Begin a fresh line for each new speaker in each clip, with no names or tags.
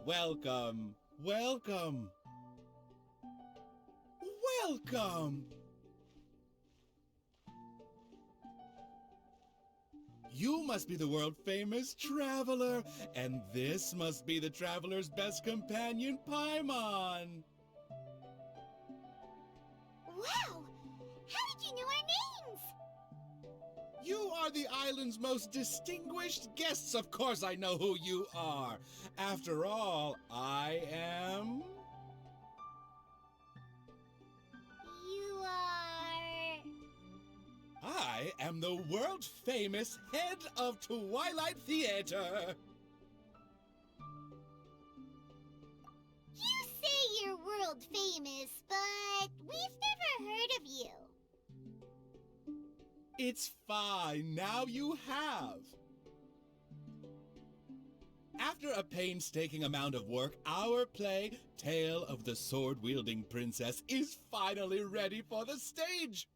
Welcome, welcome, welcome! You must be the world-famous traveler, and this must be the traveler's best companion, Paimon!
Wow! How did you know our names?
You are the island's most distinguished guests. Of course I know who you are. After all, I am...
You are...
I am the world-famous head of Twilight Theater.
You say you're world famous, but we've never heard of you.
It's fine, now you have. After a painstaking amount of work, our play, Tale of the Sword-Wielding Princess, is finally ready for the stage.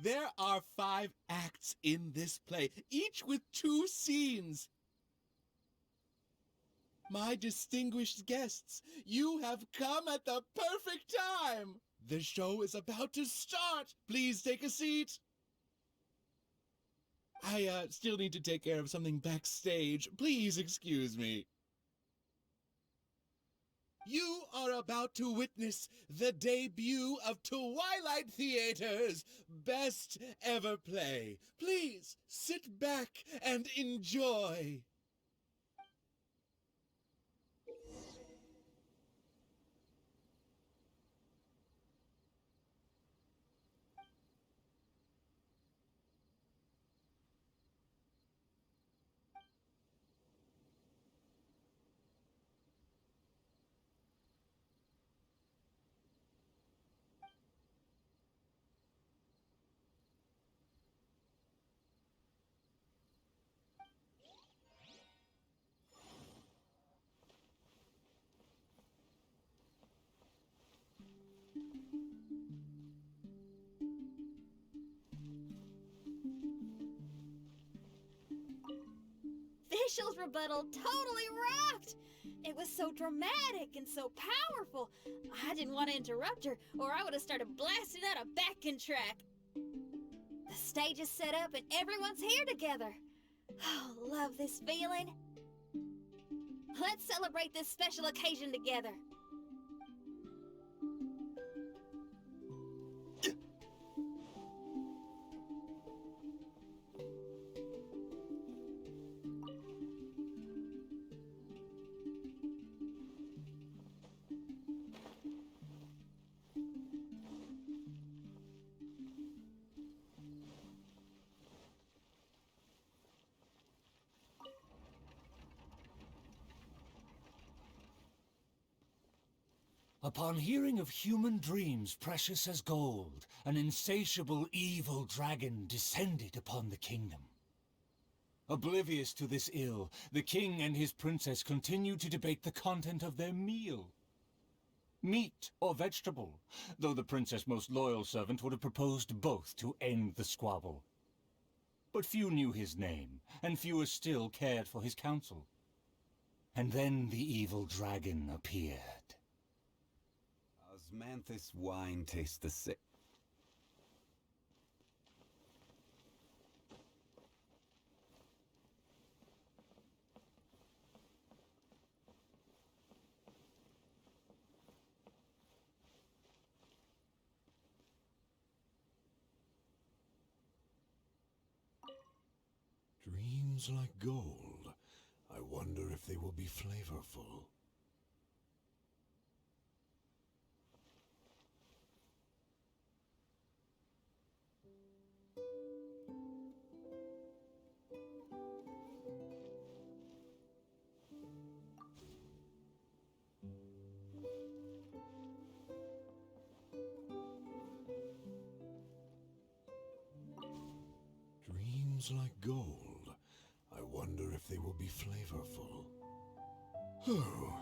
There are 5 acts in this play, each with 2 scenes. My distinguished guests, you have come at the perfect time. The show is about to start. Please take a seat. I still need to take care of something backstage. Please excuse me. You are about to witness the debut of Twilight Theater's best ever play. Please sit back and enjoy.
Vishal's rebuttal totally rocked! It was so dramatic and so powerful. I didn't want to interrupt her, or I would have started blasting out a backing track. The stage is set up and everyone's here together. Oh, love this feeling. Let's celebrate this special occasion together.
Upon hearing of human dreams precious as gold, an insatiable evil dragon descended upon the kingdom. Oblivious to this ill, the king and his princess continued to debate the content of their meal. Meat or vegetable, though the princess' most loyal servant would have proposed both to end the squabble. But few knew his name, and fewer still cared for his counsel. And then the evil dragon appeared.
Osmanthus wine tastes the same.
Dreams like gold. I wonder if they will be flavorful. Dreams like gold. I wonder if they will be flavorful. Oh,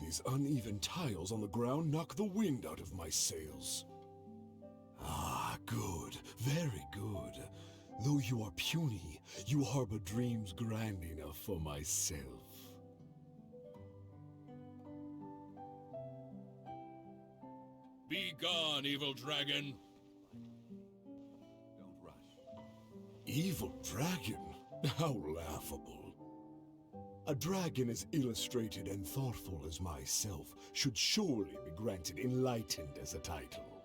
these uneven tiles on the ground knock the wind out of my sails. Ah, good, very good. Though you are puny, you harbor dreams grand enough for myself.
Be gone, evil dragon.
Don't rush.
Evil dragon? How laughable. A dragon as illustrated and thoughtful as myself should surely be granted enlightened as a title.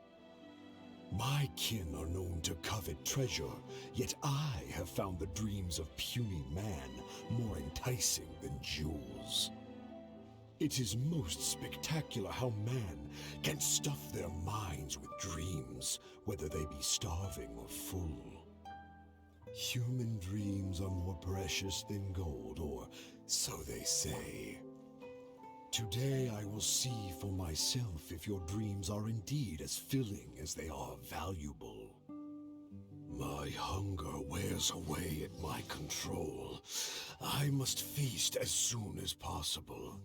My kin are known to covet treasure, yet I have found the dreams of puny man more enticing than jewels. It is most spectacular how man can stuff their minds with dreams, whether they be starving or full. Human dreams are more precious than gold, or so they say. Today I will see for myself if your dreams are indeed as filling as they are valuable. My hunger wears away at my control. I must feast as soon as possible.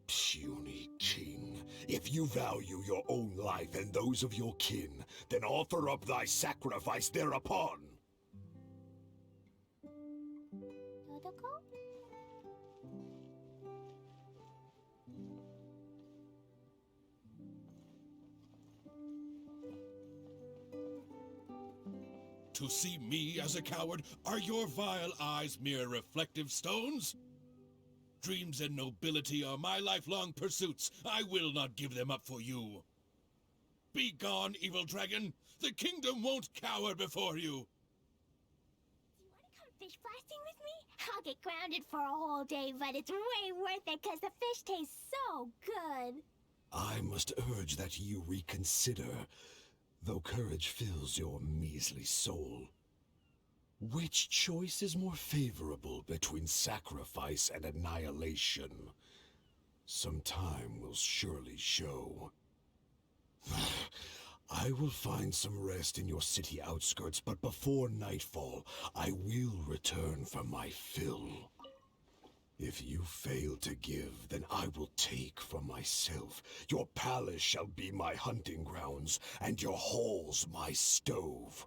Puny king, if you value your own life and those of your kin, then offer up thy sacrifice thereupon.
Totoko?
To see me as a coward, are your vile eyes mere reflective stones? Dreams and nobility are my lifelong pursuits. I will not give them up for you. Be gone, evil dragon. The kingdom won't cower before you.
Do you want to come fish blasting with me? I'll get grounded for a whole day, but it's way worth it because the fish tastes so good.
I must urge that you reconsider, though courage fills your measly soul. Which choice is more favorable between sacrifice and annihilation? Some time will surely show. I will find some rest in your city outskirts, but before nightfall, I will return for my fill. If you fail to give, then I will take for myself. Your palace shall be my hunting grounds, and your halls my stove.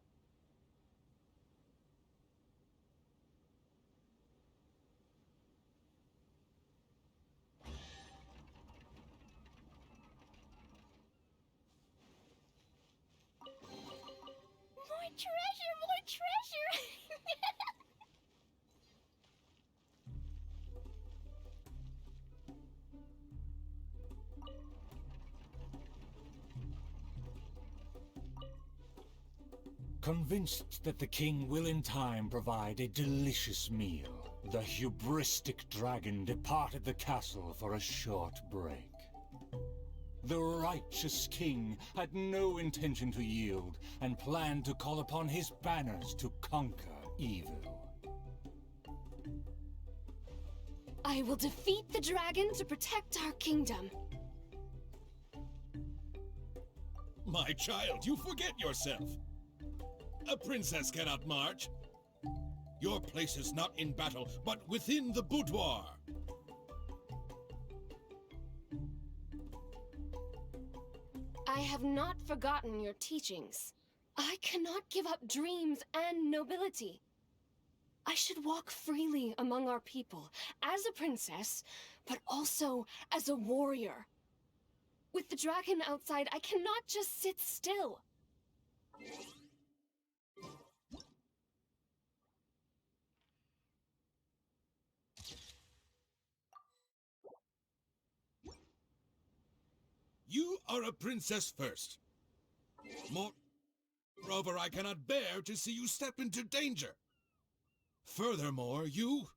More treasure, more treasure!
Convinced that the king will in time provide a delicious meal, the hubristic dragon departed the castle for a short break. The righteous king had no intention to yield, and planned to call upon his banners to conquer evil.
I will defeat the dragon to protect our kingdom.
My child, you forget yourself. A princess cannot march. Your place is not in battle, but within the boudoir.
I have not forgotten your teachings. I cannot give up dreams and nobility. I should walk freely among our people, as a princess, but also as a warrior. With the dragon outside, I cannot just sit still.
You are a princess first. Moreover, I cannot bear to see you step into danger. Furthermore, you...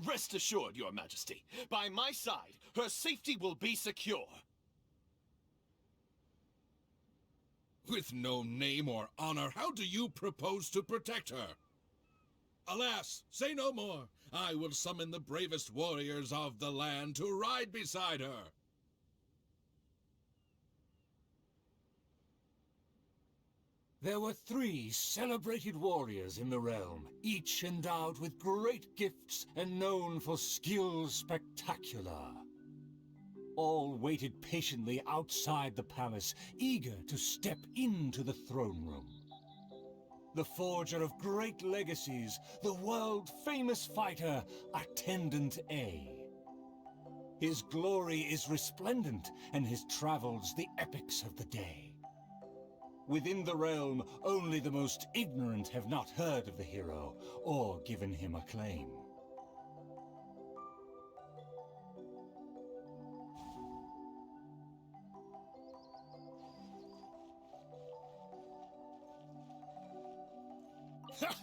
Rest assured, Your Majesty, by my side, her safety will be secure.
With no name or honor, how do you propose to protect her? Alas, say no more. I will summon the bravest warriors of the land to ride beside her.
There were 3 celebrated warriors in the realm, each endowed with great gifts and known for skill spectacular. All waited patiently outside the palace, eager to step into the throne room. the forger of great legacies, the world-famous fighter, Attendant A. His glory is resplendent, and his travels the epics of the day. Within the realm, only the most ignorant have not heard of the hero, or given him acclaim.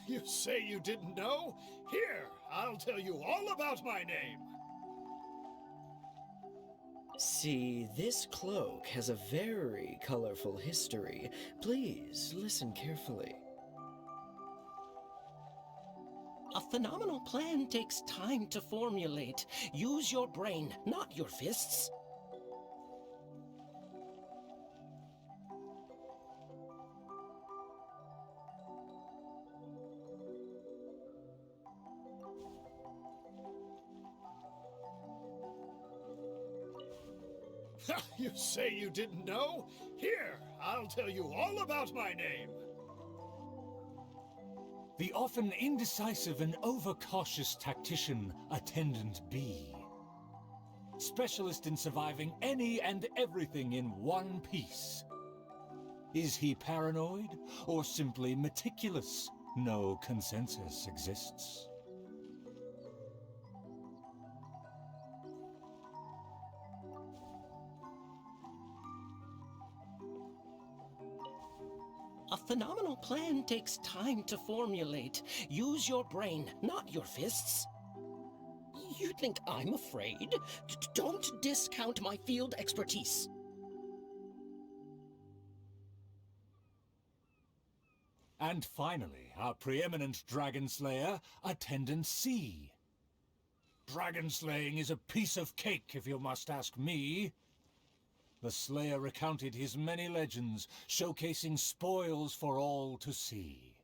You say you didn't know? Here, I'll tell you all about my name.
See, this cloak has a very colorful history. Please, listen carefully.
A phenomenal plan takes time to formulate. Use your brain, not your fists.
You say you didn't know? Here, I'll tell you all about my name.
The often indecisive and overcautious tactician, Attendant B. Specialist in surviving any and everything in one piece. Is he paranoid, or simply meticulous? No consensus exists.
A phenomenal plan takes time to formulate. Use your brain, not your fists. You think I'm afraid? Don't discount my field expertise.
And finally, our preeminent dragon slayer, Attendant C. Dragon slaying is a piece of cake, if you must ask me. The slayer recounted his many legends, showcasing spoils for all to see.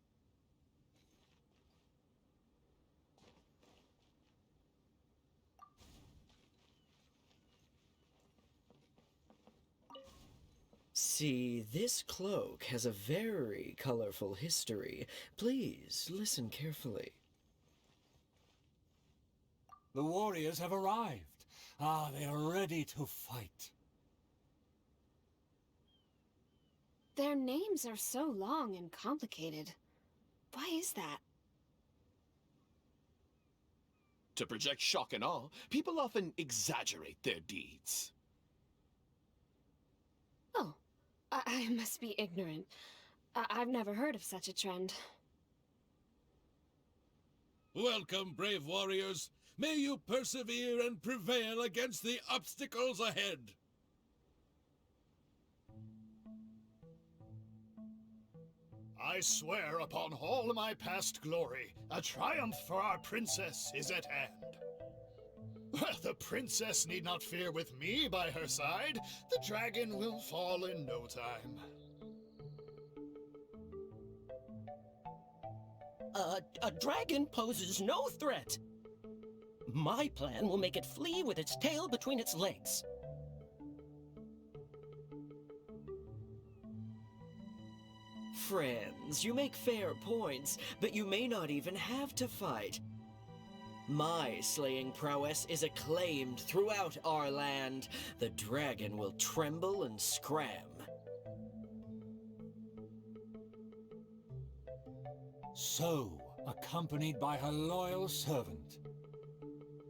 See, this cloak has a very colorful history. Please, listen carefully.
The warriors have arrived. Ah, they are ready to fight.
Their names are so long and complicated. Why is that?
To project shock and awe, people often exaggerate their deeds.
Oh, I must be ignorant. I've never heard of such a trend.
Welcome, brave warriors. May you persevere and prevail against the obstacles ahead.
I swear upon all my past glory, a triumph for our princess is at hand. The princess need not fear with me by her side. The dragon will fall in no time.
A dragon poses no threat. My plan will make it flee with its tail between its legs.
Friends, you make fair points, but you may not even have to fight. My slaying prowess is acclaimed throughout our land. The dragon will tremble and scram.
So, accompanied by her loyal servant,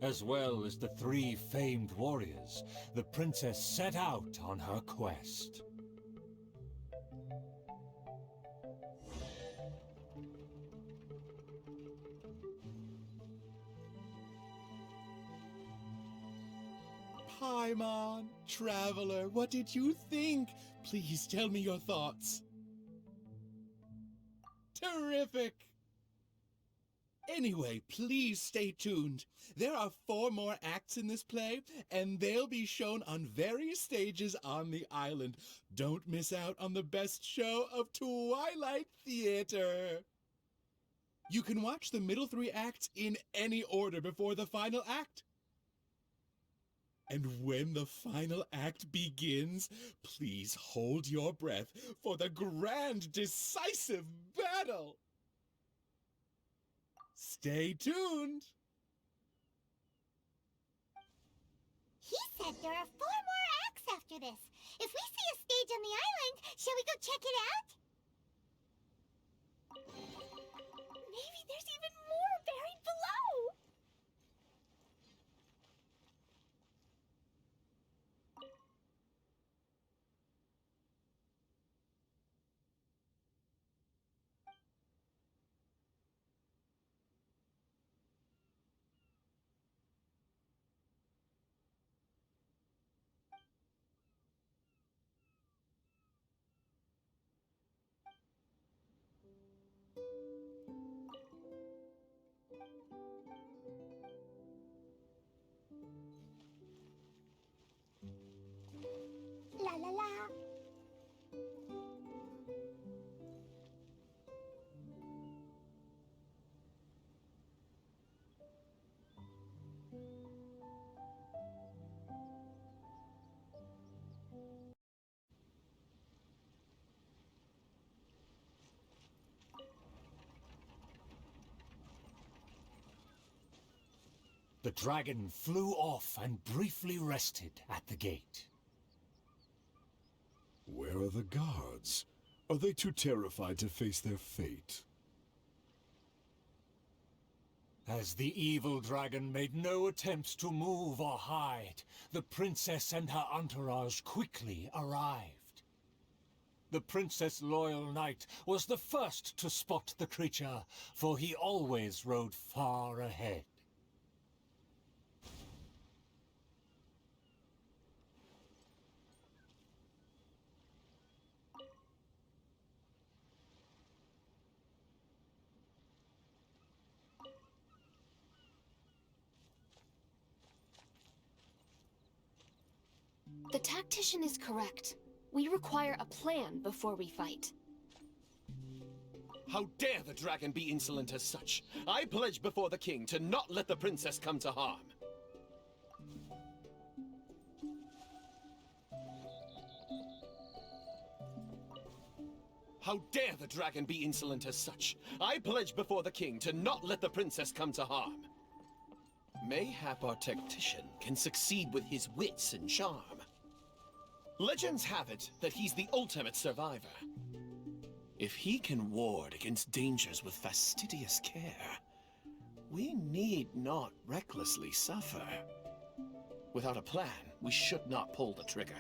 as well as the 3 famed warriors, the princess set out on her quest.
Paimon, traveler, what did you think? Please tell me your thoughts. Terrific! Anyway, please stay tuned. There are 4 more acts in this play, and they'll be shown on various stages on the island. Don't miss out on the best show of Twilight Theater. You can watch the middle 3 acts in any order before the final act. And when the final act begins, please hold your breath for the grand, decisive battle. Stay tuned!
He said there are 4 more acts after this. If we see a stage on the island, shall we go check it out? Maybe there's even more buried below! La la la.
The dragon flew off and briefly rested at the gate.
Where are the guards? Are they too terrified to face their fate?
As the evil dragon made no attempts to move or hide, the princess and her entourage quickly arrived. The Princess Loyal Knight was the first to spot the creature, for he always rode far ahead.
The tactician is correct. We require a plan before we fight.
How dare the dragon be insolent as such? I pledge before the king to not let the princess come to harm. How dare the dragon be insolent as such? I pledge before the king to not let the princess come to harm. Mayhap our tactician can succeed with his wits and charm. Legends have it that he's the ultimate survivor. If he can ward against dangers with fastidious care, we need not recklessly suffer. Without a plan, we should not pull the trigger.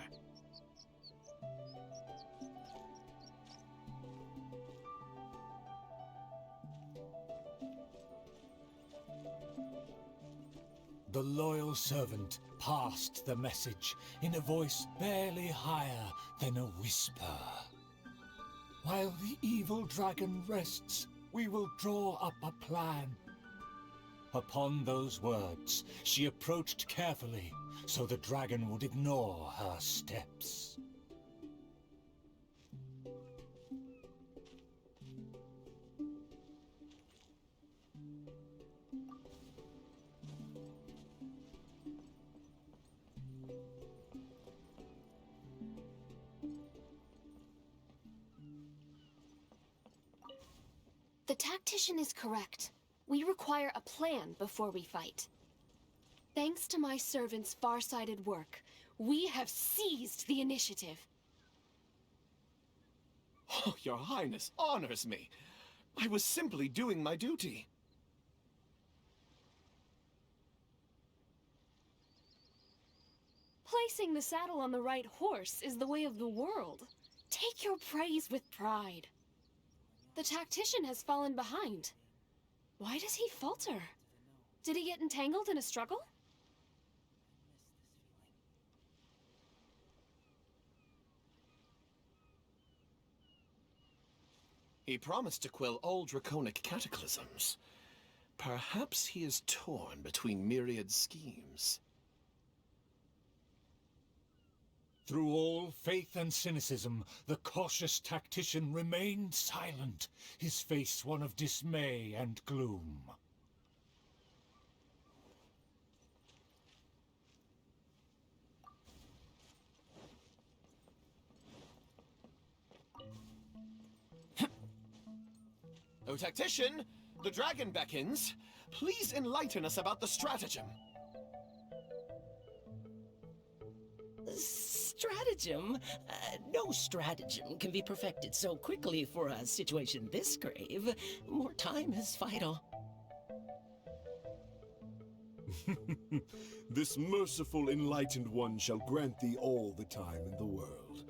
The loyal servant passed the message in a voice barely higher than a whisper. While the evil dragon rests, we will draw up a plan. Upon those words, she approached carefully, so the dragon would ignore her steps.
The tactician is correct. We require a plan before we fight. Thanks to my servant's far-sighted work, we have seized the initiative.
Oh, your highness honors me. I was simply doing my duty.
Placing the saddle on the right horse is the way of the world. Take your praise with pride. The tactician has fallen behind. Why does he falter? Did he get entangled in a struggle?
He promised to quell all draconic cataclysms. Perhaps he is torn between myriad schemes.
Through all faith and cynicism, the cautious tactician remained silent, his face one of dismay and gloom.
O tactician, The dragon beckons. Please enlighten us about the stratagem.
Stratagem? No stratagem can be perfected so quickly for a situation this grave. More time is vital.
This merciful enlightened one shall grant thee all the time in the world.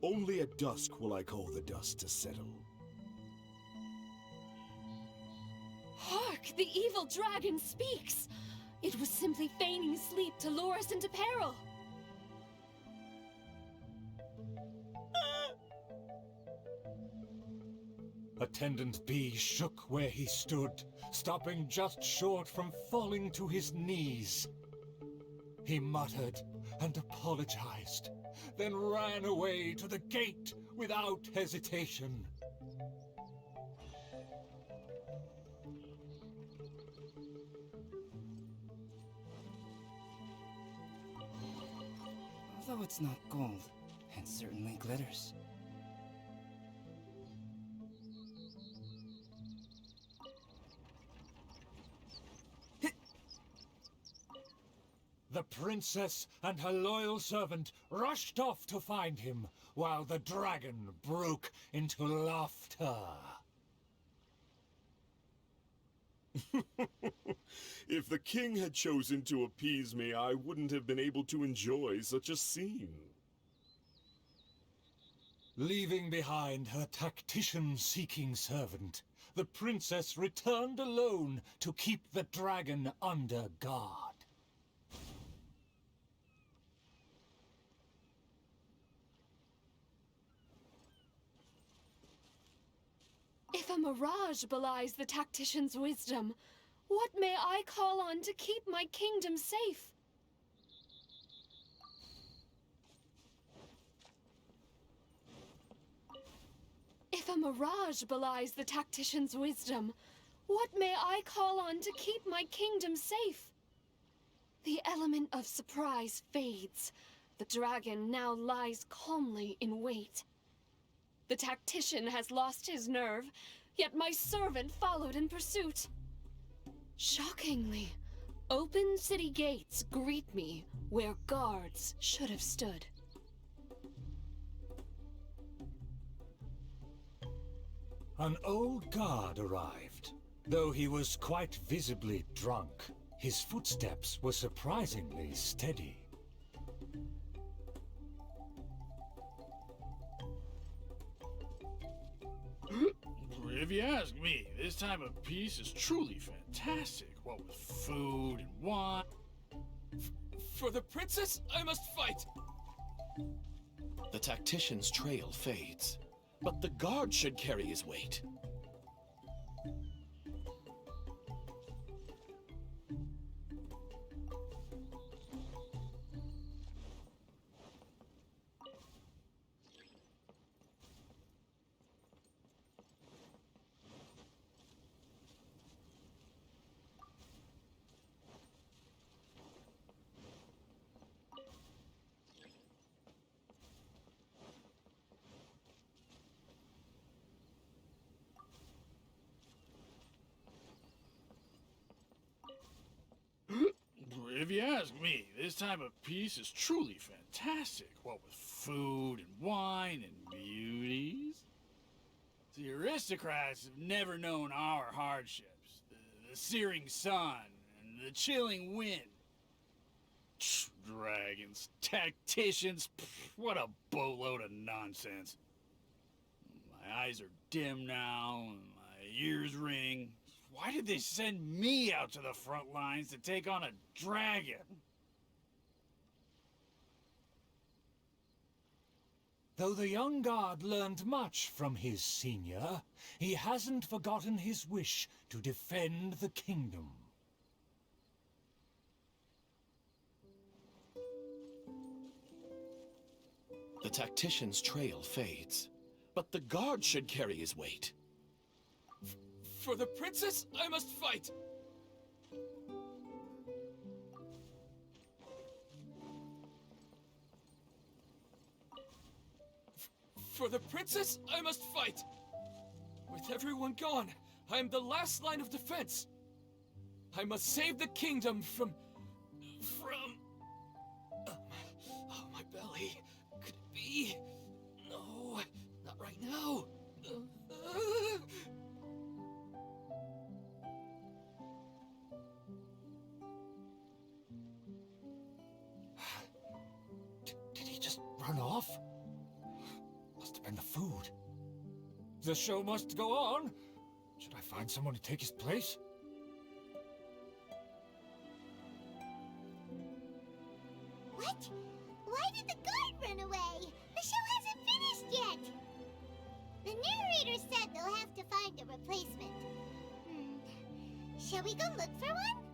Only at dusk will I call the dust to settle.
Hark! The evil dragon speaks! It was simply feigning sleep to lure us into peril.
Attendant B shook where he stood, stopping just short from falling to his knees. He muttered and apologized, then ran away to the gate without hesitation.
Although it's not gold, it certainly glitters.
The princess and her loyal servant rushed off to find him, while the dragon broke into laughter.
If the king had chosen to appease me, I wouldn't have been able to enjoy such a scene.
Leaving behind her tactician-seeking servant, the princess returned alone to keep the dragon under guard.
If a mirage belies the tactician's wisdom, what may I call on to keep my kingdom safe? If a mirage belies the tactician's wisdom, what may I call on to keep my kingdom safe? The element of surprise fades. The dragon now lies calmly in wait. The tactician has lost his nerve, yet my servant followed in pursuit. Shockingly, open city gates greet me where guards should have stood.
An old guard arrived. Though he was quite visibly drunk, his footsteps were surprisingly steady.
If you ask me, this time of peace is truly fantastic. What with food and wine.
For the princess, I must fight! The tactician's trail fades, but the guard should carry his weight.
If you ask me, this time of peace is truly fantastic. What with food and wine and beauties. The aristocrats have never known our hardships. The searing sun and the chilling wind. Dragons, tacticians, what a boatload of nonsense. My eyes are dim now, and my ears ring. Why did they send me out to the front lines to take on a dragon?
Though the young guard learned much from his senior, he hasn't forgotten his wish to defend the kingdom.
The tactician's trail fades, but the guard should carry his weight. For the princess, I must fight! For the princess, I must fight! With everyone gone,
I am the last line of defense. I must save the kingdom from... Oh, my belly. Could it be? No, not right now. Did he just run off? Must have been the food. The show must go on. Should I find someone to take his place?
What? Why did the guard run away? The show hasn't finished yet. The narrator said they'll have to find a replacement. Shall we go look for one?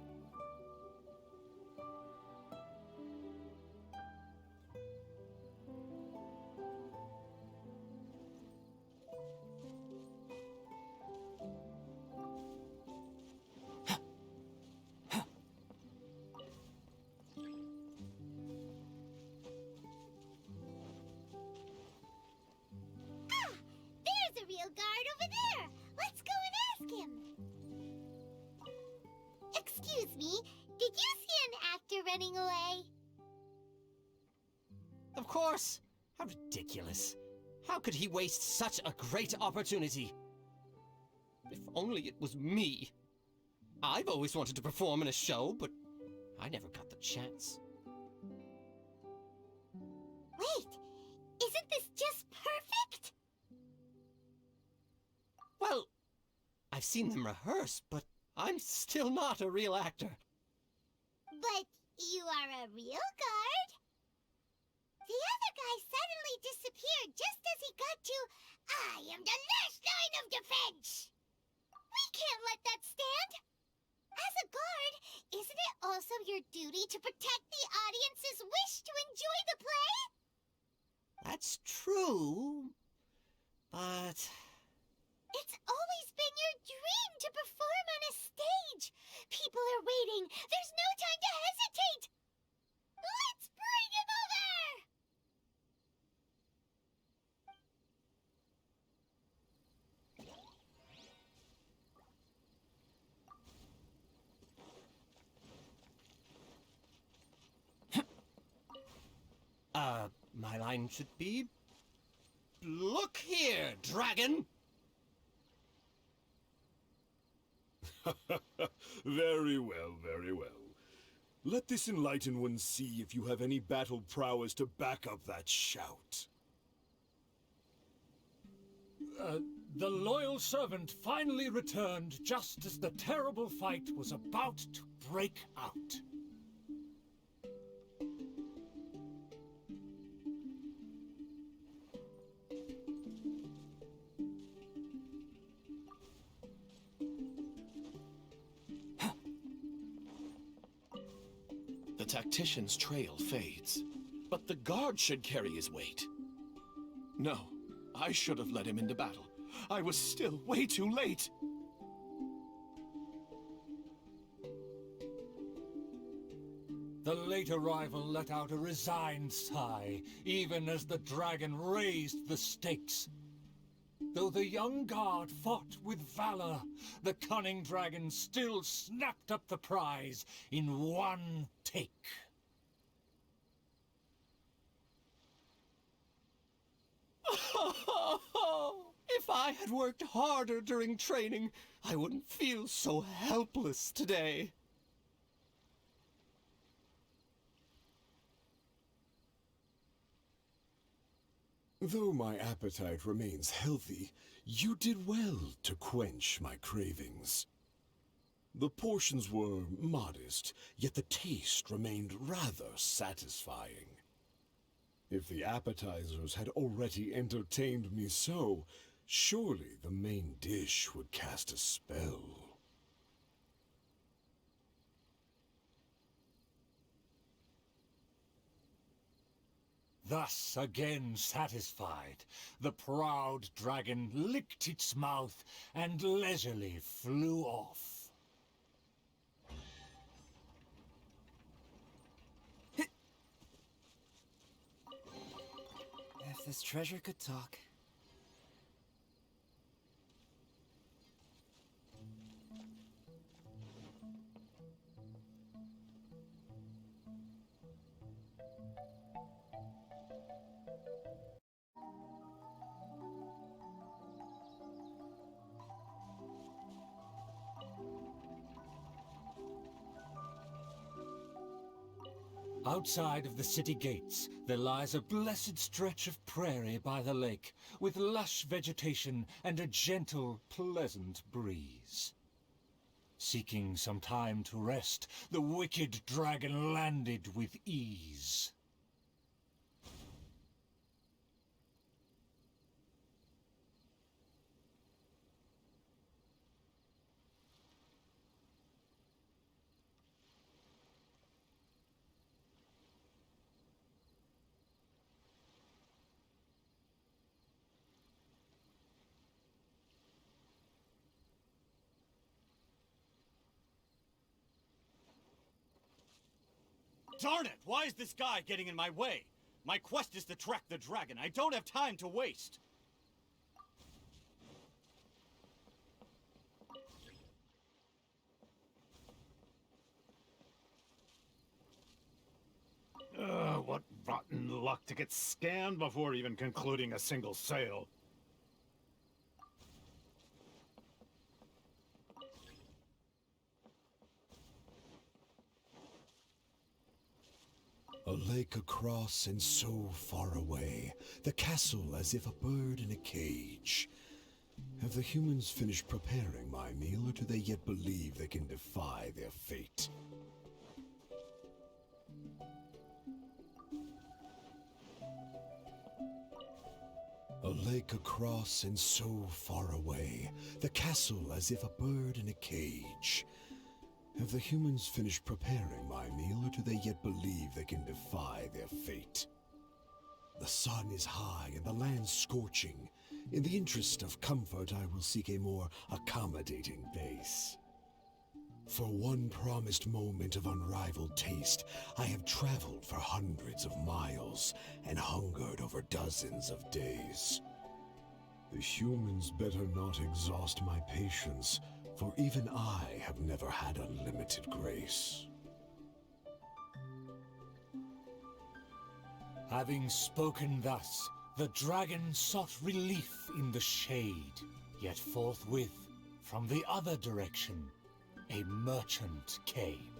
There's a real guard over there. Let's go and ask him. Excuse me, did you see an actor running away?
Of course! How ridiculous. How could he waste such a great opportunity? If only it was me. I've always wanted to perform in a show, but I never got the chance.
Wait, isn't this just perfect?
Well, I've seen them rehearse, but I'm still not a real actor.
But you are a real guard? The other guy suddenly disappeared just as he got to, I am the last line of defense! We can't let that stand! As a guard, isn't it also your duty to protect the audience's wish to enjoy the play?
That's true, but...
It's always been your dream to perform on a stage! People are waiting! There's no time to hesitate! Let's bring him over!
My line should be... Look here, dragon!
Very well, very well. Let this enlightened one see if you have any battle prowess to back up that shout.
The loyal servant finally returned just as the terrible fight was about to break out.
The tactician's trail fades, but the guard should carry his weight. No, I should have led him into battle. I was still way too late.
The late arrival let out a resigned sigh, even as the dragon raised the stakes. Though the young guard fought with valor, the cunning dragon still snapped up the prize in one take.
If I had worked harder during training, I wouldn't feel so helpless today.
Though my appetite remains healthy, you did well to quench my cravings. The portions were modest, yet the taste remained rather satisfying. If the appetizers had already entertained me so, surely the main dish would cast a spell.
Thus, again satisfied, the proud dragon licked its mouth and leisurely flew off.
If this treasure could talk.
Outside of the city gates, there lies a blessed stretch of prairie by the lake, with lush vegetation and a gentle, pleasant breeze. Seeking some time to rest, the wicked dragon landed with ease.
Darn it! Why is this guy getting in my way? My quest is to track the dragon. I don't have time to waste.
What rotten luck to get scanned before even concluding a single sale.
A lake across and so far away, the castle as if a bird in a cage. Have the humans finished preparing my meal, or do they yet believe they can defy their fate? A lake across and so far away, the castle as if a bird in a cage. Have the humans finished preparing my meal, or do they yet believe they can defy their fate? The sun is high and the land scorching. In the interest of comfort, I will seek a more accommodating base. For one promised moment of unrivaled taste, I have traveled for hundreds of miles and hungered over dozens of days. The humans better not exhaust my patience, for even I have never had unlimited grace.
Having spoken thus, the dragon sought relief in the shade, yet forthwith, from the other direction, a merchant came.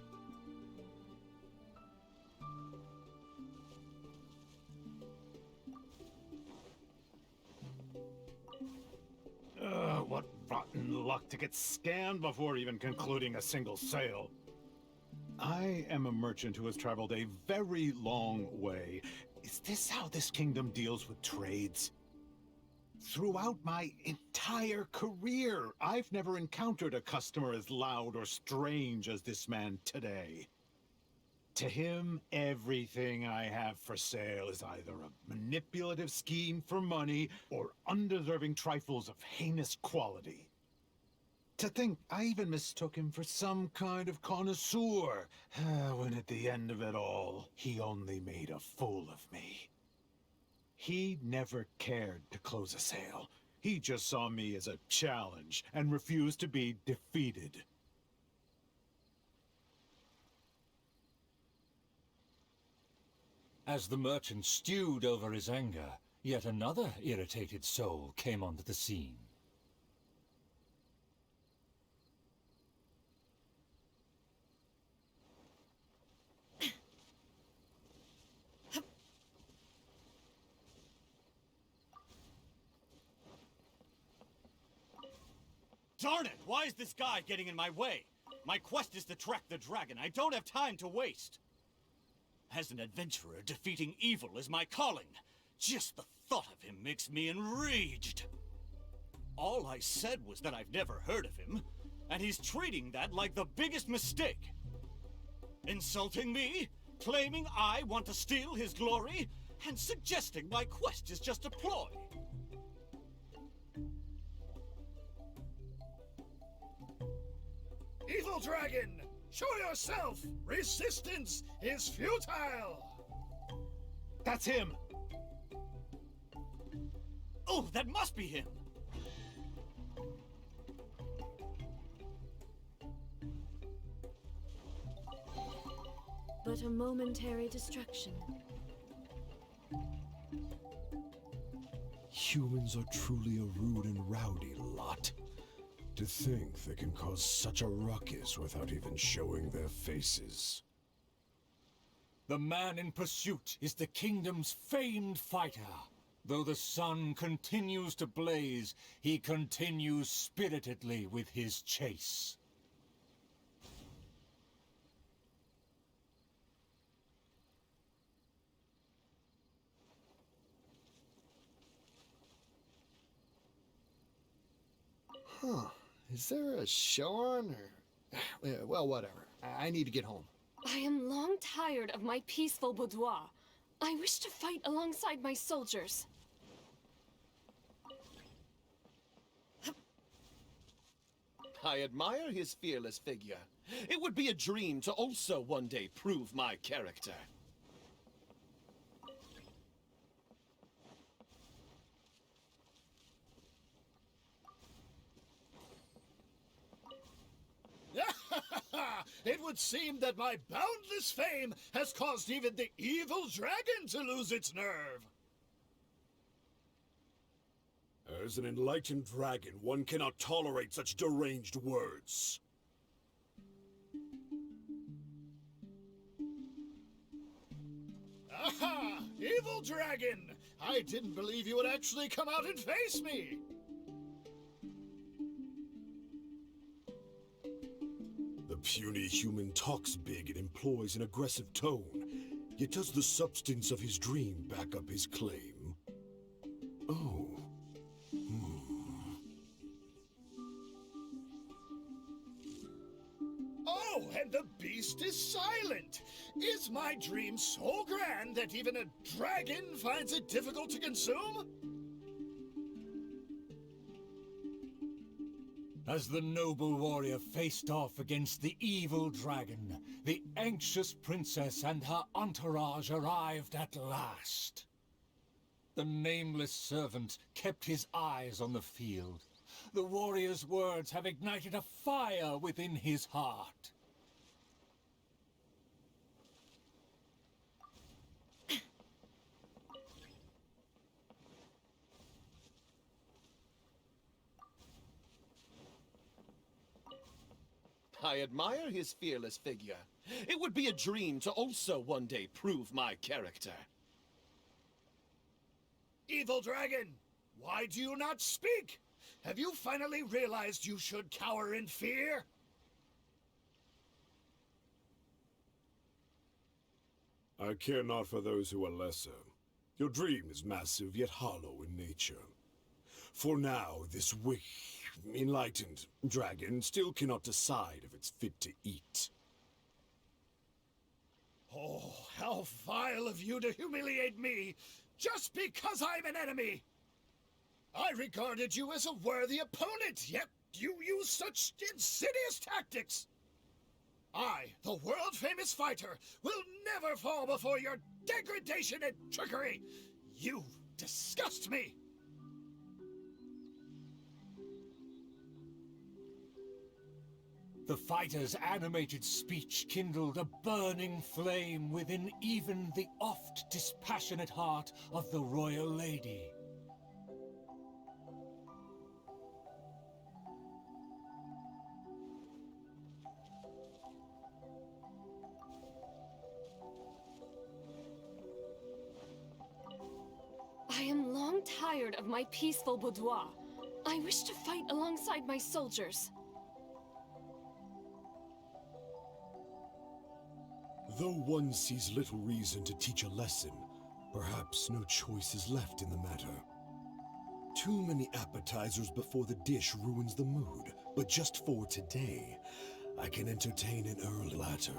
What rotten luck to get scanned before even concluding a single sale. I am a merchant who has traveled a very long way. Is this how this kingdom deals with trades? Throughout my entire career, I've never encountered a customer as loud or strange as this man today. To him, everything I have for sale is either a manipulative scheme for money or undeserving trifles of heinous quality. To think I even mistook him for some kind of connoisseur, when at the end of it all, he only made a fool of me. He never cared to close a sale. He just saw me as a challenge and refused to be defeated.
As the merchant stewed over his anger, yet another irritated soul came onto the scene.
Darn it! Why is this guy getting in my way? My quest is to track the dragon. I don't have time to waste. As an adventurer, defeating evil is my calling. Just the thought of him makes me enraged. All I said was that I've never heard of him, and he's treating that like the biggest mistake. Insulting me, claiming I want to steal his glory, and suggesting my quest is just a ploy.
Evil dragon! Show yourself! Resistance is futile! That's him!
Oh, that must be him!
But a momentary distraction.
Humans are truly a rude and rowdy lot. To think they can cause such a ruckus without even showing their faces.
The man in pursuit is the kingdom's famed fighter. Though the sun continues to blaze, he continues spiritedly with his chase.
Huh. Is there a show on, or... well, whatever. I need to get home.
I am long tired of my peaceful boudoir. I wish to fight alongside my soldiers.
I admire his fearless figure. It would be a dream to also one day prove my character.
It would seem that my boundless fame has caused even the evil dragon to lose its nerve.
As an enlightened dragon, one cannot tolerate such deranged words.
Aha! Evil dragon! I didn't believe you would actually come out and face me!
The puny human talks big and employs an aggressive tone, yet does the substance of his dream back up his claim? Oh.
Oh, and the beast is silent! Is my dream so grand that even a dragon finds it difficult to consume?
As the noble warrior faced off against the evil dragon, the anxious princess and her entourage arrived at last. The nameless servant kept his eyes on the field. The warrior's words have ignited a fire within his heart.
I admire his fearless figure. It would be a dream to also one day prove my character.
Evil dragon, why do you not speak? Have you finally realized you should cower in fear?
I care not for those who are lesser. Your dream is massive yet hollow in nature. For now, this enlightened dragon still cannot decide if it's fit to eat.
Oh, how vile of you to humiliate me, just because I'm an enemy! I regarded you as a worthy opponent, yet you use such insidious tactics! I, the world-famous fighter, will never fall before your degradation and trickery! You disgust me!
The fighter's animated speech kindled a burning flame within even the oft dispassionate heart of the royal lady.
I am long tired of my peaceful boudoir. I wish to fight alongside my soldiers.
Though one sees little reason to teach a lesson, perhaps no choice is left in the matter. Too many appetizers before the dish ruins the mood, but just for today, I can entertain an early platter.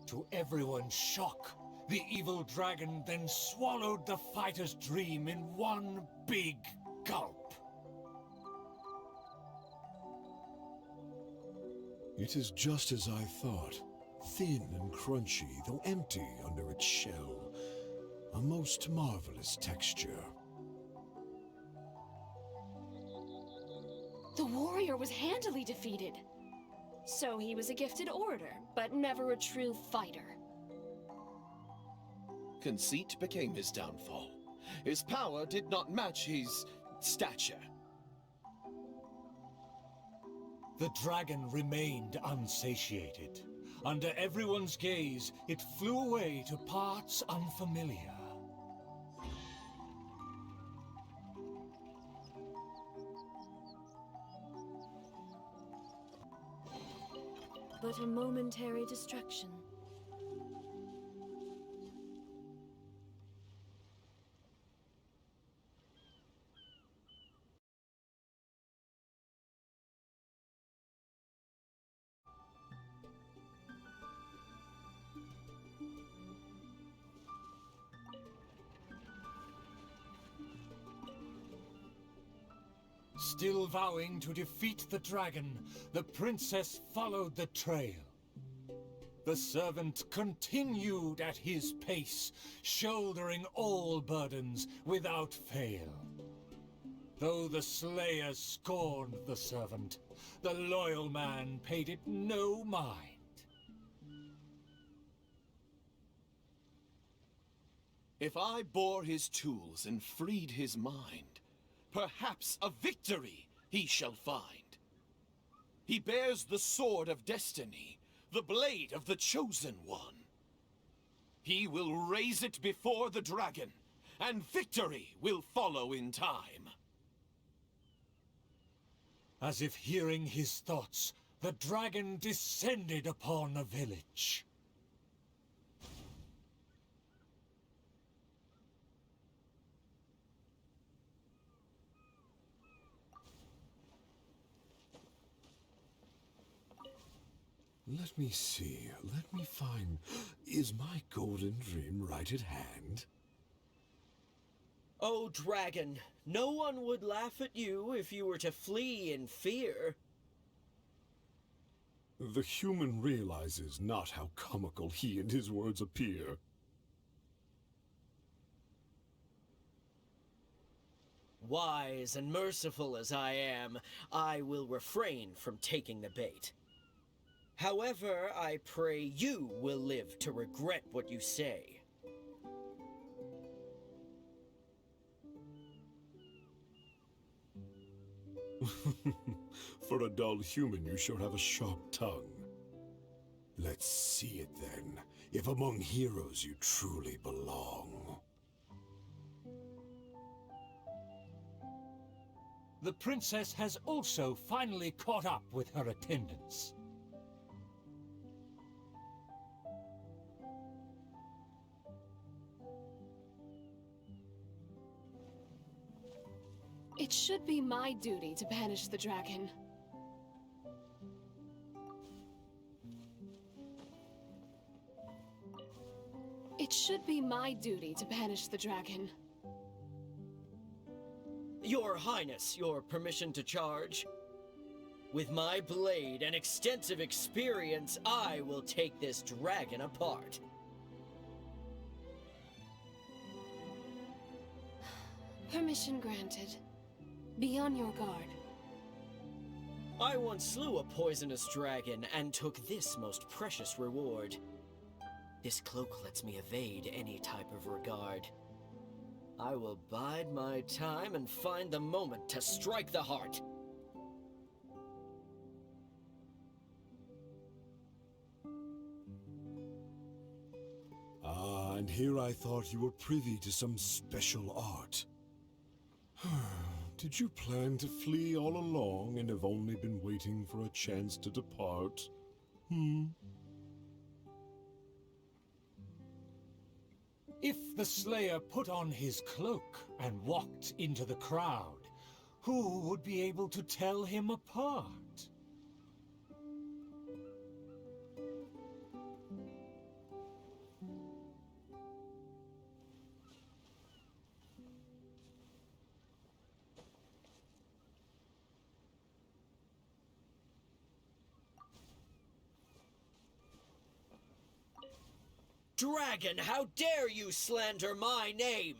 To everyone's shock, the evil dragon then swallowed the fighter's dream in one big gulp.
It is just as I thought. Thin and crunchy, though empty under its shell. A most marvelous texture.
The warrior was handily defeated. So he was a gifted orator, but never a true fighter.
Conceit became his downfall. His power did not match his stature.
The dragon remained unsatiated. Under everyone's gaze, it flew away to parts unfamiliar.
But a momentary distraction.
Still vowing to defeat the dragon, the princess followed the trail. The servant continued at his pace, shouldering all burdens without fail. Though the slayer scorned the servant, the loyal man paid it no mind.
If I bore his tools and freed his mind, perhaps a victory he shall find. He bears the sword of destiny, the blade of the chosen one. He will raise it before the dragon, and victory will follow in time.
As if hearing his thoughts, the dragon descended upon a village.
Let me see. Let me find... Is my golden dream right at hand?
Oh, dragon, no one would laugh at you if you were to flee in fear.
The human realizes not how comical he and his words appear.
Wise and merciful as I am, I will refrain from taking the bait. However, I pray you will live to regret what you say.
For a dull human, you sure have a sharp tongue. Let's see it then, if among heroes you truly belong.
The princess has also finally caught up with her attendants.
It should be my duty to banish the dragon. It should be my duty to banish the dragon.
Your Highness, your permission to charge? With my blade and extensive experience, I will take this dragon apart.
Permission granted. Be on your guard.
I once slew a poisonous dragon and took this most precious reward. This cloak lets me evade any type of regard. I will bide my time and find the moment to strike the heart.
Ah, and here I thought you were privy to some special art. Did you plan to flee all along and have only been waiting for a chance to depart?
If the Slayer put on his cloak and walked into the crowd, who would be able to tell him apart?
Dragon, how dare you slander my name?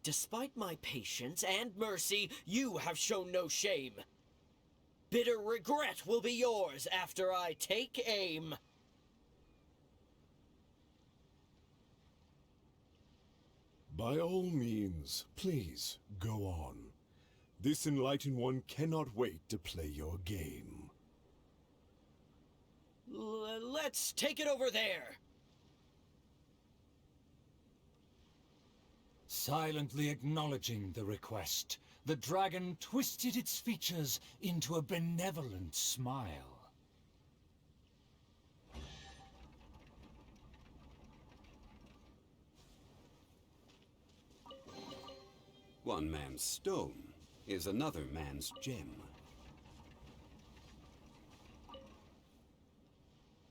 Despite my patience and mercy, you have shown no shame. Bitter regret will be yours after I take aim.
By all means, please, go on. This enlightened one cannot wait to play your game.
Let's take it over there.
Silently acknowledging the request, the dragon twisted its features into a benevolent smile.
One man's stone is another man's gem.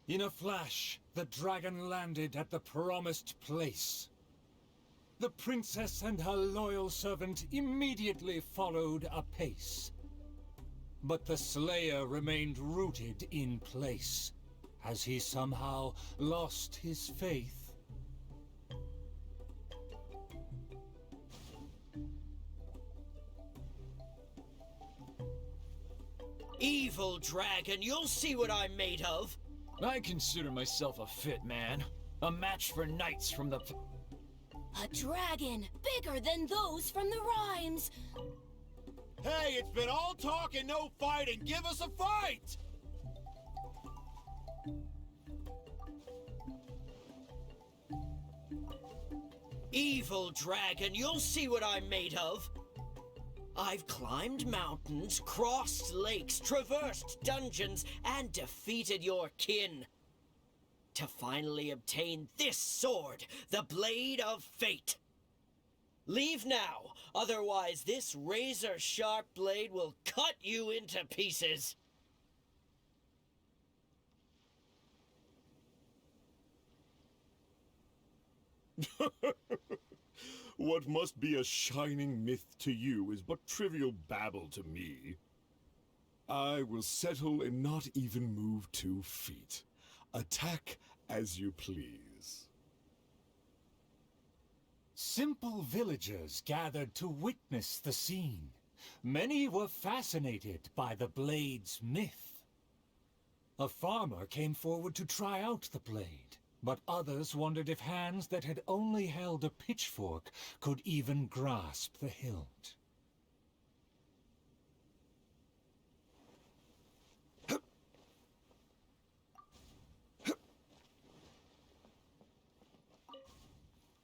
In a flash, the dragon landed at the promised place. The princess and her loyal servant immediately followed apace. But the slayer remained rooted in place, as he somehow lost his faith.
Evil dragon, you'll see what I'm made of.
I consider myself a fit man. A match for knights from the...
A dragon, bigger than those from the rhymes.
Hey, it's been all talk and no fighting. Give us a fight!
Evil dragon, you'll see what I'm made of. I've climbed mountains, crossed lakes, traversed dungeons, and defeated your kin. To finally obtain this sword, the Blade of Fate. Leave now, otherwise this razor-sharp blade will cut you into pieces.
What must be a shining myth to you is but trivial babble to me. I will settle and not even move 2 feet. Attack as you please.
Simple villagers gathered to witness the scene. Many were fascinated by the blade's myth. A farmer came forward to try out the blade, but others wondered if hands that had only held a pitchfork could even grasp the hilt.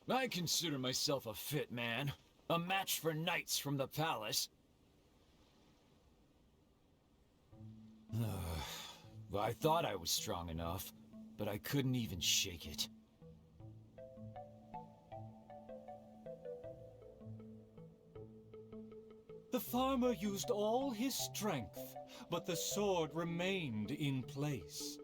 I consider myself a fit man. A match for knights from the palace. I thought I was strong enough, but I couldn't even shake it.
The farmer used all his strength, but the sword remained in place.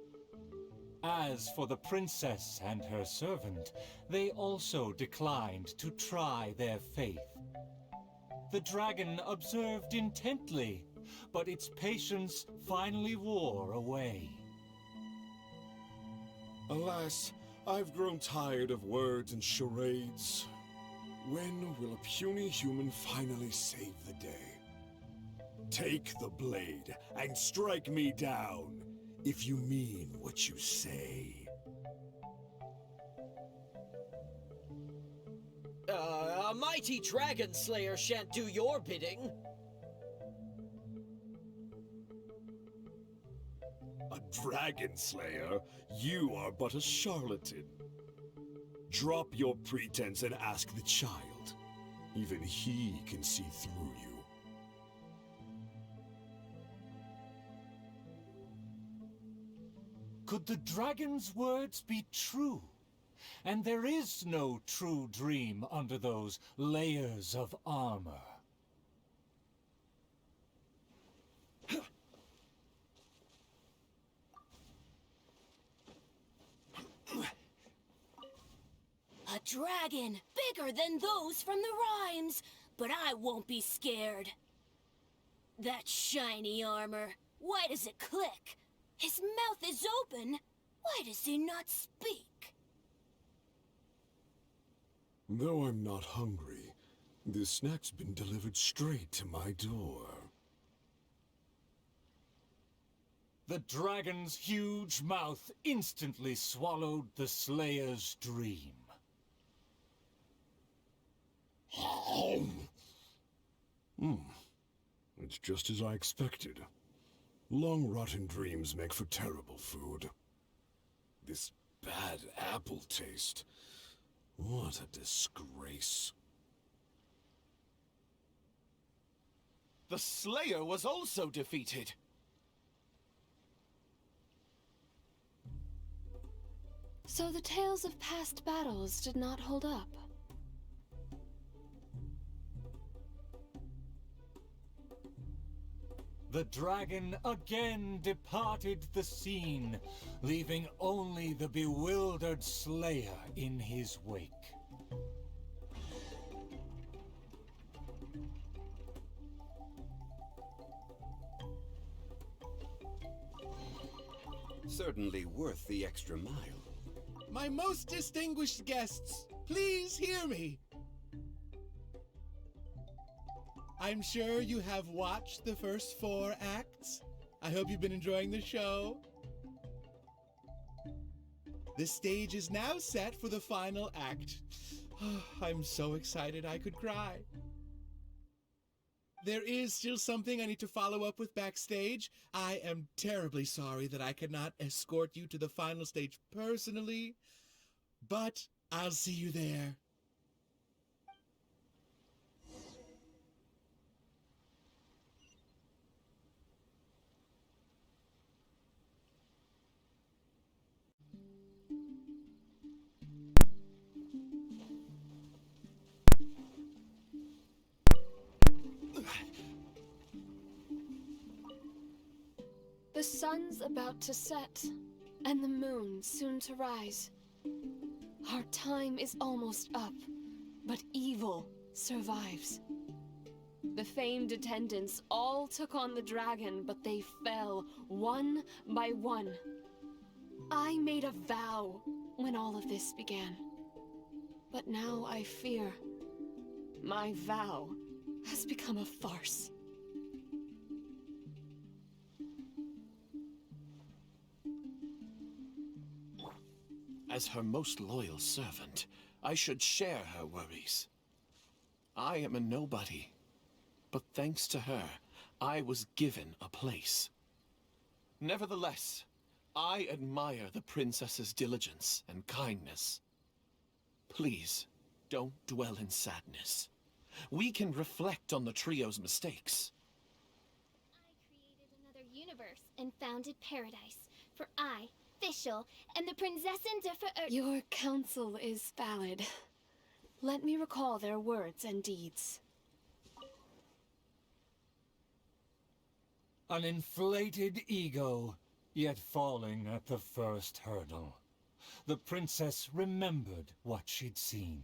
As for the princess and her servant, they also declined to try their faith. The dragon observed intently, but its patience finally wore away.
Alas, I've grown tired of words and charades. When will a puny human finally save the day? Take the blade and strike me down, if you mean what you say.
A mighty dragon slayer shan't do your bidding.
A dragon slayer? You are but a charlatan. Drop your pretense and ask the child. Even he can see through you.
Could the dragon's words be true? And there is no true dream under those layers of armor.
A dragon, bigger than those from the rhymes. But I won't be scared. That shiny armor, why does it click? His mouth is open. Why does he not speak?
Though I'm not hungry, this snack's been delivered straight to my door.
The dragon's huge mouth instantly swallowed the Slayer's dream.
It's just as I expected. Long rotten dreams make for terrible food. This bad apple taste. What a disgrace.
The Slayer was also defeated.
So the tales of past battles did not hold up.
The dragon again departed the scene, leaving only the bewildered Slayer in his wake.
Certainly worth the extra mile.
My most distinguished guests, please hear me. I'm sure you have watched the first 4 acts. I hope you've been enjoying the show. The stage is now set for the final act. I'm so excited I could cry. There is still something I need to follow up with backstage. I am terribly sorry that I cannot escort you to the final stage personally, but I'll see you there.
The sun's about to set, and the moon soon to rise. Our time is almost up, but evil survives. The famed attendants all took on the dragon, but they fell one by one. I made a vow when all of this began. But now I fear my vow has become a farce.
As her most loyal servant, I should share her worries. I am a nobody, but thanks to her, I was given a place. Nevertheless, I admire the princess's diligence and kindness. Please, don't dwell in sadness. We can reflect on the trio's mistakes.
I created another universe and founded paradise for I, Fischl, and the Prinzessin
Your counsel is valid. Let me recall their words and deeds.
An inflated ego, yet falling at the first hurdle. The princess remembered what she'd seen.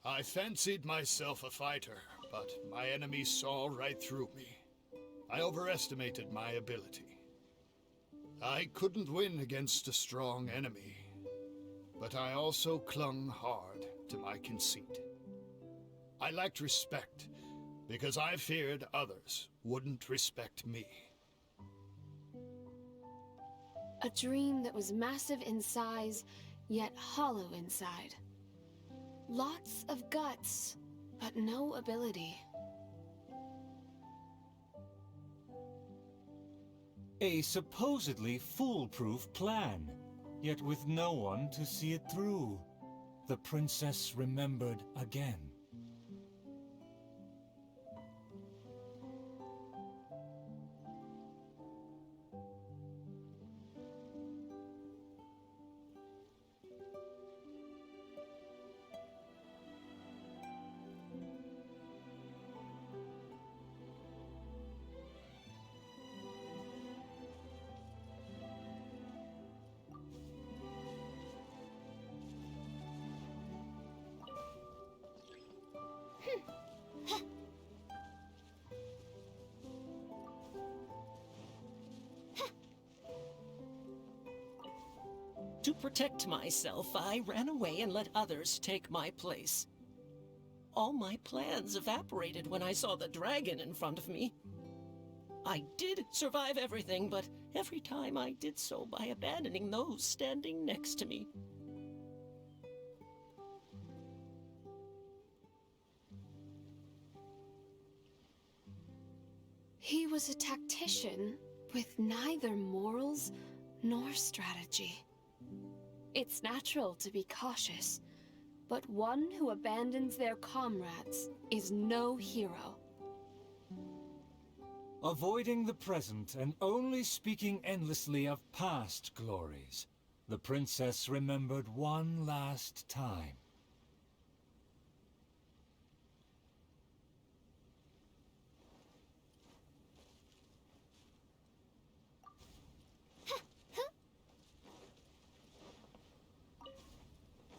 I fancied myself a fighter, but my enemy saw right through me. I overestimated my ability. I couldn't win against a strong enemy, but I also clung hard to my conceit. I lacked respect because I feared others wouldn't respect me.
A dream that was massive in size, yet hollow inside. Lots of guts, but no ability.
A supposedly foolproof plan, yet with no one to see it through. The princess remembered again.
To protect myself, I ran away and let others take my place. All my plans evaporated when I saw the dragon in front of me. I did survive everything, but every time I did so by abandoning those standing next to me.
He was a tactician with neither morals nor strategy. It's natural to be cautious, but one who abandons their comrades is no hero.
Avoiding the present and only speaking endlessly of past glories, the princess remembered one last time.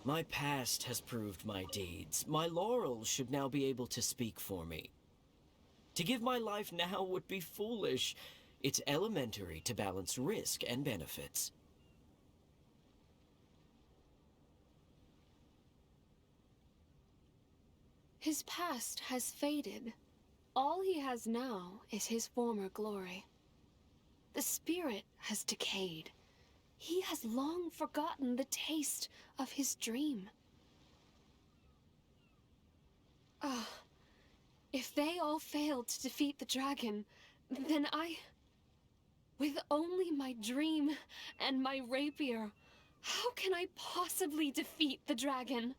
My past has proved my deeds. My laurels should now be able to speak for me. To give my life now would be foolish. It's elementary to balance risk and benefits.
His past has faded. All he has now is his former glory. The spirit has decayed. He has long forgotten the taste of his dream. Ah, if they all failed to defeat the dragon, then with only my dream and my rapier, how can I possibly defeat the dragon?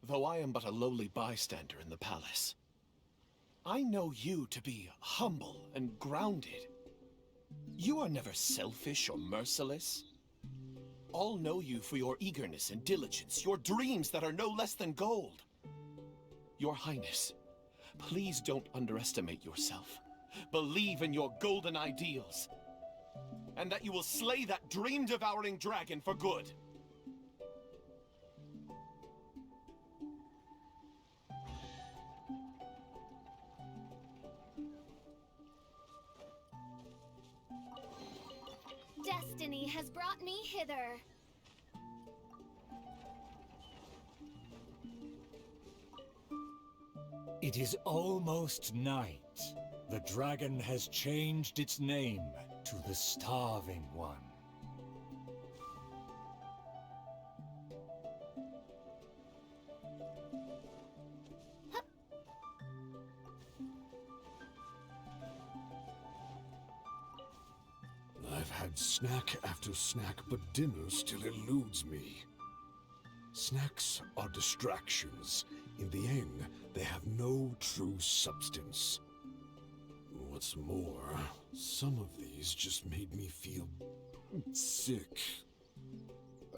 Though I am but a lowly bystander in the palace, I know you to be humble and grounded. You are never selfish or merciless. All know you for your eagerness and diligence, your dreams that are no less than gold. Your Highness, please don't underestimate yourself. Believe in your golden ideals, and that you will slay that dream-devouring dragon for good.
Destiny has brought me hither.
It is almost night. The dragon has changed its name to the Starving One.
I've had snack after snack, but dinner still eludes me. Snacks are distractions. In the end, they have no true substance. What's more, some of these just made me feel sick.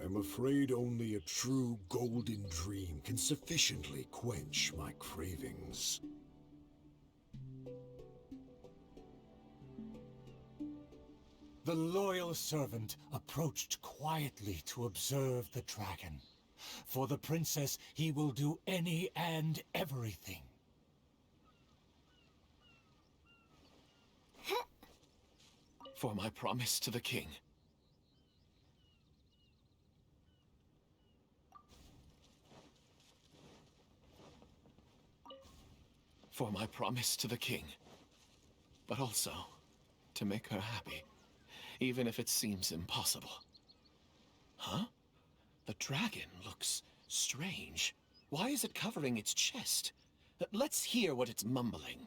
I'm afraid only a true golden dream can sufficiently quench my cravings.
The loyal servant approached quietly to observe the dragon. For the princess, he will do any and everything.
For my promise to the king. For my promise to the king. But also, to make her happy, even if it seems impossible. Huh? The dragon looks strange. Why is it covering its chest? Let's hear what it's mumbling.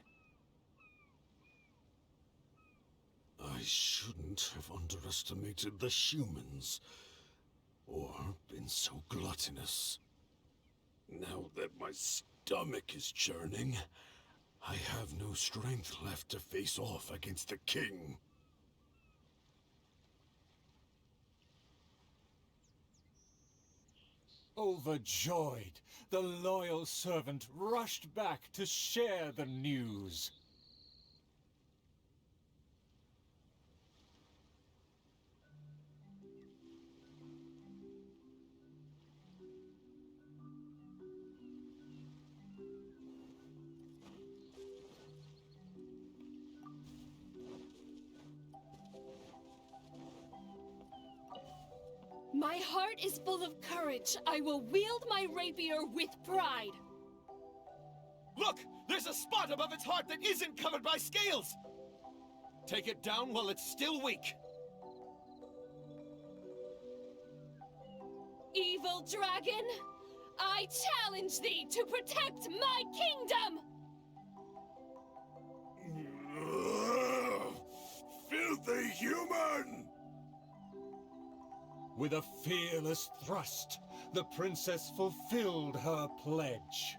I shouldn't have underestimated the humans, or been so gluttonous. Now that my stomach is churning, I have no strength left to face off against the king.
Overjoyed, the loyal servant rushed back to share the news.
My heart is full of courage. I will wield my rapier with pride.
Look! There's a spot above its heart that isn't covered by scales! Take it down while it's still weak.
Evil dragon, I challenge thee to protect my kingdom!
Filthy human!
With a fearless thrust, the princess fulfilled her pledge.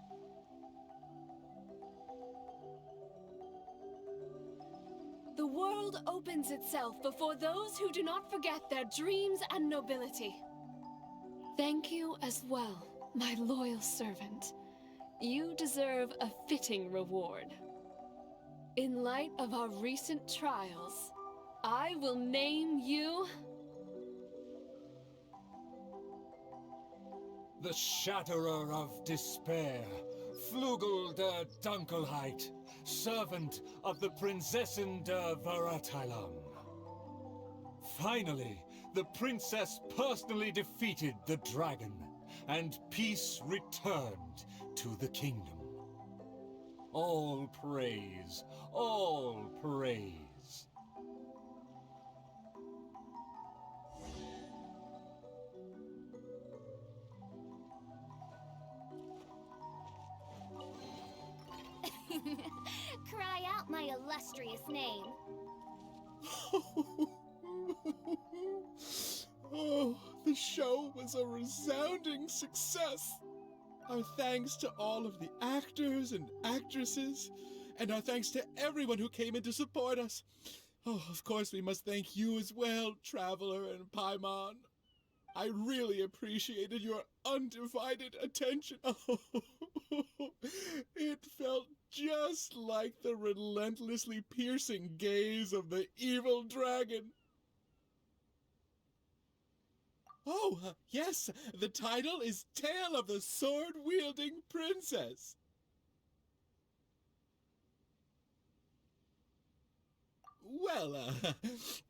The world opens itself before those who do not forget their dreams and nobility. Thank you as well, my loyal servant. You deserve a fitting reward. In light of our recent trials, I will name you...
The Shatterer of Despair, Flugel der Dunkelheit, servant of the Prinzessin der Veratilam. Finally, the princess personally defeated the dragon, and peace returned to the kingdom. All praise, all praise.
Cry out my illustrious name.
Oh, the show was a resounding success. Our thanks to all of the actors and actresses, and our thanks to everyone who came in to support us. Oh, of course we must thank you as well, Traveler and Paimon. I really appreciated your undivided attention. It felt just like the relentlessly piercing gaze of the evil dragon. Oh, yes, the title is Tale of the Sword-Wielding Princess. Well,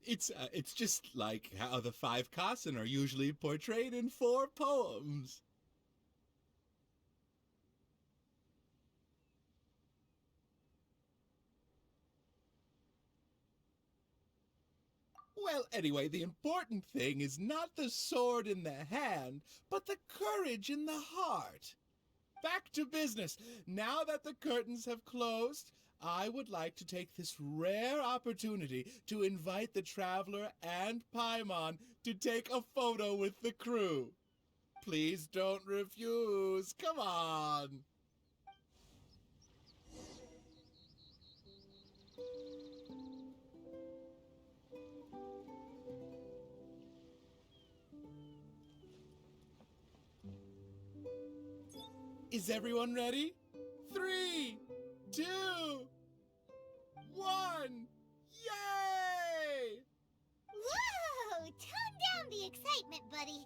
it's just like how the 5 Kassen are usually portrayed in 4 poems. Well, anyway, the important thing is not the sword in the hand, but the courage in the heart. Back to business. Now that the curtains have closed, I would like to take this rare opportunity to invite the Traveler and Paimon to take a photo with the crew. Please don't refuse. Come on. Is everyone ready? 3, 2, 1, yay!
Whoa! Tone down the excitement, buddy.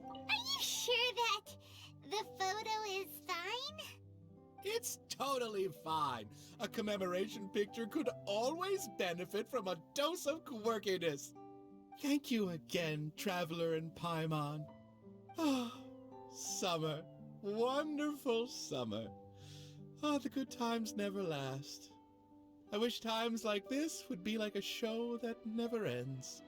Are you sure that the photo is fine?
It's totally fine. A commemoration picture could always benefit from a dose of quirkiness. Thank you again, Traveler and Paimon. Ah, summer. Wonderful summer. Ah, the good times never last. I wish times like this would be like a show that never ends.